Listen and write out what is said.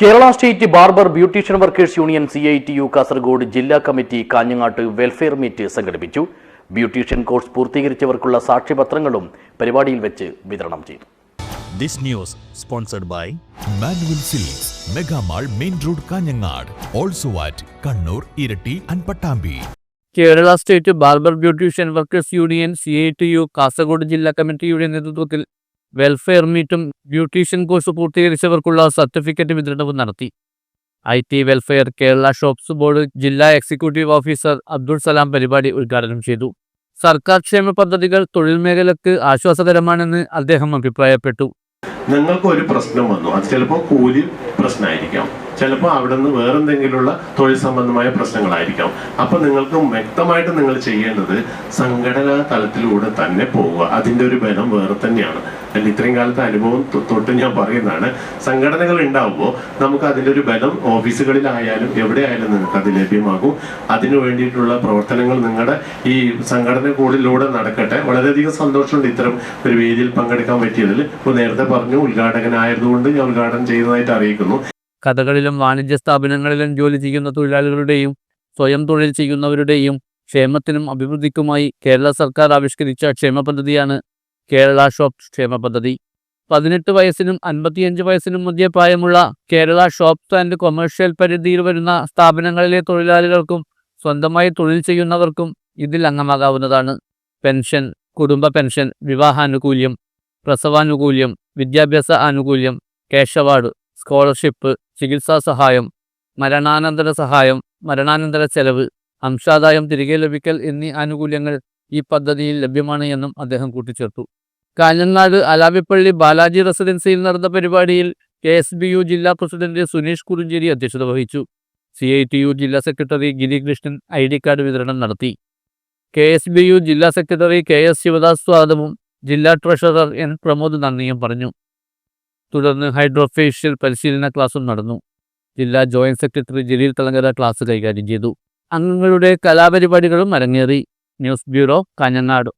Kerala state barber beautician workers union CITU Kasaragod ജില്ലാ committee കാഞ്ഞങ്ങാട്ട് welfare meet സംഘടിപ്പിച്ചു. ബ്യൂട്ടീഷ്യൻ കോഴ്സ് പൂർത്തീകരിച്ചവർക്കുള്ള സാക്ഷ്യപത്രങ്ങളും പരിപാടിയിൽ വെച്ച് വിതരണം ചെയ്തു. This news sponsored by Manual Silks, Mega Mall, Main Road, Kanyangad. Also at Kannur, Irati and Pattambi. Kerala state barber beautician workers union CITU Kasaragod ജില്ലാ കമ്മിറ്റിയുടെ നേതൃത്വത്തിൽ വെൽഫെയർ മീറ്റും ബ്യൂട്ടീഷ്യൻ കോഴ്സ് പൂർത്തീകരിച്ചവർക്കുള്ള സർട്ടിഫിക്കറ്റ് വിതരണവും നടത്തി. IT welfare Kerala shops board ജില്ലാ executive officer Abdul Salam പരിപാടി ഉദ്ഘാടനം ചെയ്തു. സർക്കാർ ക്ഷേമ പദ്ധതികൾ തൊഴിൽ മേഖലക്ക് ആശ്വാസകരമാണെന്ന് അദ്ദേഹം അഭിപ്രായപ്പെട്ടു. നിങ്ങൾക്ക് ഒരു പ്രശ്നം വന്നു, അത് ചിലപ്പോൾ കൂലി പ്രശ്നമായിരിക്കാം, ചിലപ്പോൾ അവിടെ നിന്ന് വേറെന്തെങ്കിലുള്ള തൊഴിൽ സംബന്ധമായ പ്രശ്നങ്ങളായിരിക്കാം. അപ്പൊ നിങ്ങൾക്ക് വ്യക്തമായിട്ട് നിങ്ങൾ ചെയ്യേണ്ടത് സംഘടനാ തലത്തിലൂടെ തന്നെ പോവുക. അതിന്റെ ഒരു ബലം വേറെ തന്നെയാണ്. അല്ല, ഇത്രയും കാലത്തെ അനുഭവം തൊട്ട് ഞാൻ പറയുന്നതാണ്. സംഘടനകൾ ഉണ്ടാവുമ്പോൾ നമുക്ക് അതിൻ്റെ ഒരു ബലം ഓഫീസുകളിലായാലും എവിടെയായാലും നിങ്ങൾക്ക് അത് ലഭ്യമാകും. അതിനു വേണ്ടിയിട്ടുള്ള പ്രവർത്തനങ്ങൾ നിങ്ങളുടെ ഈ സംഘടന കൂടിലൂടെ നടക്കട്ടെ. വളരെയധികം സന്തോഷമുണ്ട് ഇത്തരം ഒരു വേദിയിൽ പങ്കെടുക്കാൻ പറ്റിയതിൽ. ഇപ്പോൾ നേരത്തെ പറഞ്ഞു, ഉദ്ഘാടകനായതുകൊണ്ട് ഞാൻ ഉദ്ഘാടനം ചെയ്യുന്നതായിട്ട് അറിയിക്കുന്നു. കടകളിലും വാണിജ്യ സ്ഥാപനങ്ങളിലും ജോലി ചെയ്യുന്ന തൊഴിലാളികളുടെയും സ്വയം തൊഴിൽ ചെയ്യുന്നവരുടെയും ക്ഷേമത്തിനും അഭിവൃദ്ധിക്കുമായി കേരള സർക്കാർ ആവിഷ്കരിച്ച ക്ഷേമ പദ്ധതിയാണ് കേരള ഷോപ്സ് ക്ഷേമ പദ്ധതി. 18 വയസ്സിനും 55 വയസ്സിനും മധ്യ പ്രായമുള്ള കേരള ഷോപ്സ് ആൻഡ് കൊമേഴ്ഷ്യൽ പരിധിയിൽ വരുന്ന സ്ഥാപനങ്ങളിലെ തൊഴിലാളികൾക്കും സ്വന്തമായി തൊഴിൽ ചെയ്യുന്നവർക്കും ഇതിൽ അംഗമാകാവുന്നതാണ്. പെൻഷൻ, കുടുംബ പെൻഷൻ, വിവാഹാനുകൂല്യം, പ്രസവാനുകൂല്യം, വിദ്യാഭ്യാസ ആനുകൂല്യം, ക്യാഷ് അവാർഡ്, സ്കോളർഷിപ്പ്, ചികിത്സാ സഹായം, മരണാനന്തര സഹായം, മരണാനന്തര ചെലവ്, അംശാദായം തിരികെ ലഭിക്കൽ എന്നീ ആനുകൂല്യങ്ങൾ ഈ പദ്ധതിയിൽ ലഭ്യമാണ് എന്നും അദ്ദേഹം കൂട്ടിച്ചേർത്തു. കാഞ്ഞങ്ങാട് അലാവിപ്പള്ളി ബാലാജി റെസിഡൻസിയിൽ നടന്ന പരിപാടിയിൽ KSBU ജില്ലാ പ്രസിഡന്റ് സുനീഷ് കുറുഞ്ചേരി അധ്യക്ഷത വഹിച്ചു. CITU ജില്ലാ സെക്രട്ടറി ഗിരികൃഷ്ണൻ ID കാർഡ് വിതരണം നടത്തി. KSBU ജില്ലാ സെക്രട്ടറി KS ശിവദാസ് സ്വാഗതവും ജില്ലാ ട്രഷറർ N പ്രമോദ് നന്ദിയും പറഞ്ഞു. തുടർന്ന് ഹൈഡ്രോഫേഷ്യൽ പരിശീലന ക്ലാസും നടന്നു. ജില്ലാ joint secretary Jaleel Thalangara class കൈകാര്യം ചെയ്തു. അംഗങ്ങളുടെ കലാപരിപാടികളും അരങ്ങേറി. News bureau, Kanhangad.